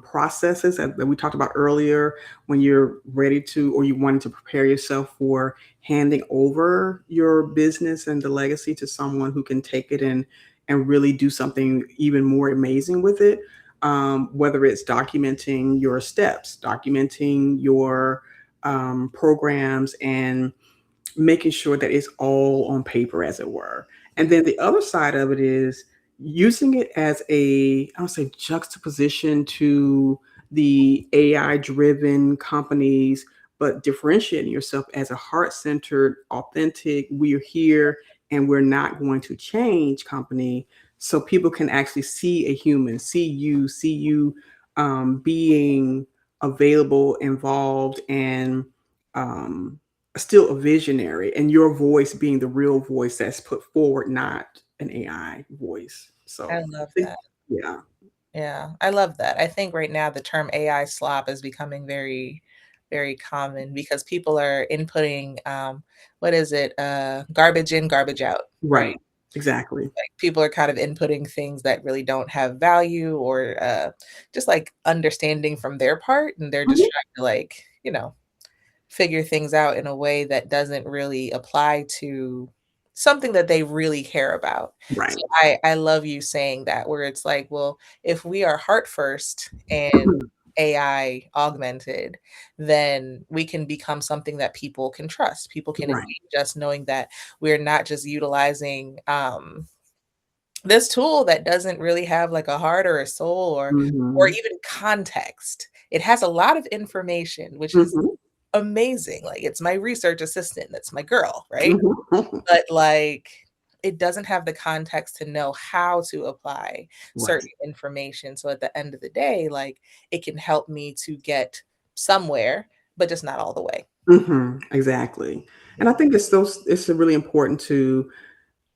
processes that we talked about earlier, when you're ready to, or you wanted to prepare yourself for handing over your business and the legacy to someone who can take it and really do something even more amazing with it. Whether it's documenting your steps, documenting your programs, and making sure that it's all on paper, as it were. And then the other side of it is using it as I would say, juxtaposition to the AI driven companies, but differentiating yourself as a heart centered, authentic, we're here and we're not going to change company. So people can actually see a human, see you being available, involved, and um, still a visionary, and your voice being the real voice that's put forward, not an AI voice. I So I love think, that. yeah. Yeah, I love that. I think right now the term AI slop is becoming very, very common because people are inputting, what is it? Garbage in, garbage out, right? Right. Exactly. Like people are kind of inputting things that really don't have value or just like understanding from their part, and they're just Mhm. trying to like, figure things out in a way that doesn't really apply to something that they really care about. So Right. I love you saying that where it's like, well, if we are heart first and AI augmented, then we can become something that people can trust. People can Right. engage us knowing that we're not just utilizing this tool that doesn't really have like a heart or a soul or Mhm. even context. It has a lot of information, which is Mhm. amazing. Like, it's my research assistant, that's my girl, right? Mhm. But, like, it doesn't have the context to know how to apply Right. certain information, so at the end of the day, like, it can help me to get somewhere, but just not all the way. Mhm. Exactly. And I think it's really important to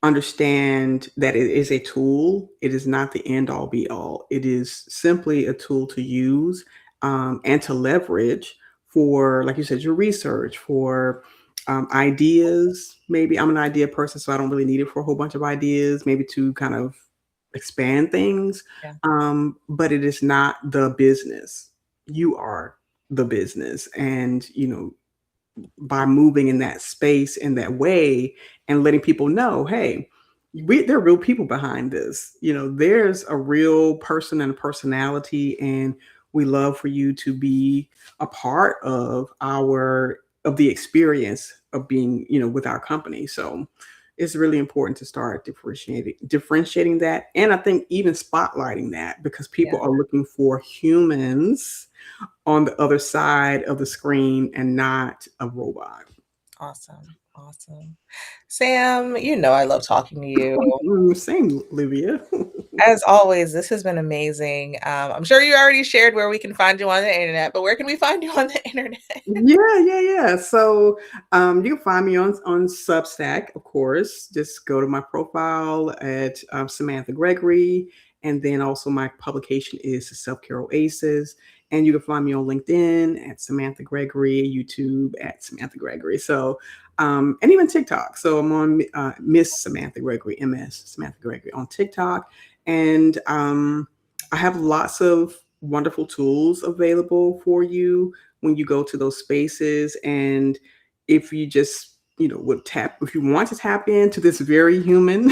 understand that it is a tool. It is not the end all be all. It is simply a tool to use, and to leverage for, like you said, your research, for ideas. Maybe I'm an idea person, so I don't really need it for a whole bunch of ideas, maybe to kind of expand things. Yeah. But it is not the business. You are the business. And, by moving in that space in that way and letting people know, hey, there are real people behind this. There's a real person and a personality, and we love for you to be a part of the experience of being, with our company. So it's really important to start differentiating that, and I think even spotlighting that, because Yeah. people are looking for humans on the other side of the screen and not a robot. Awesome. Awesome. Sam, I love talking to you. Same, Olivia. As always, this has been amazing. I'm sure you already shared where we can find you on the internet, but where can we find you on the internet? Yeah. So you can find me on Substack, of course. Just go to my profile at Samantha Gregory, and then also my publication is the Self Care Oasis. And you can find me on LinkedIn at Samantha Gregory, YouTube at Samantha Gregory. So, and even TikTok. So I'm on Miss Samantha Gregory, MS Samantha Gregory on TikTok, and I have lots of wonderful tools available for you when you go to those spaces. And if you just, if you want to tap into this very human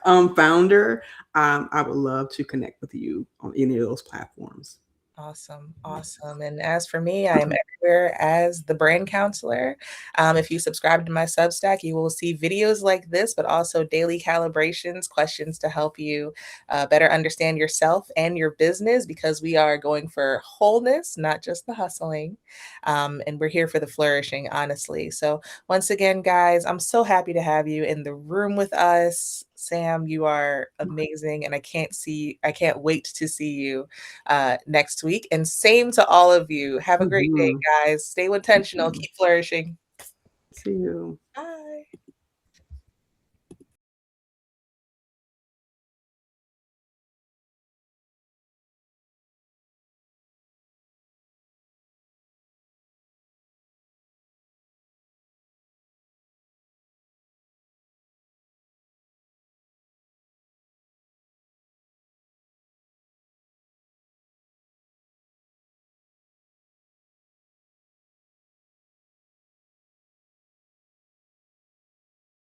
founder, I would love to connect with you on any of those platforms. Awesome. Awesome. And as for me, I am everywhere as the brand counselor. If you subscribe to my Substack, you will see videos like this, but also daily calibrations, questions to help you better understand yourself and your business, because we are going for wholeness, not just the hustling. And we're here for the flourishing, honestly. So, once again, guys, I'm so happy to have you in the room with us. Sam, you are amazing. And I can't wait to see you next week. And same to all of you. Have a great day, Mhm. guys. Stay intentional. Keep flourishing. See you. Bye.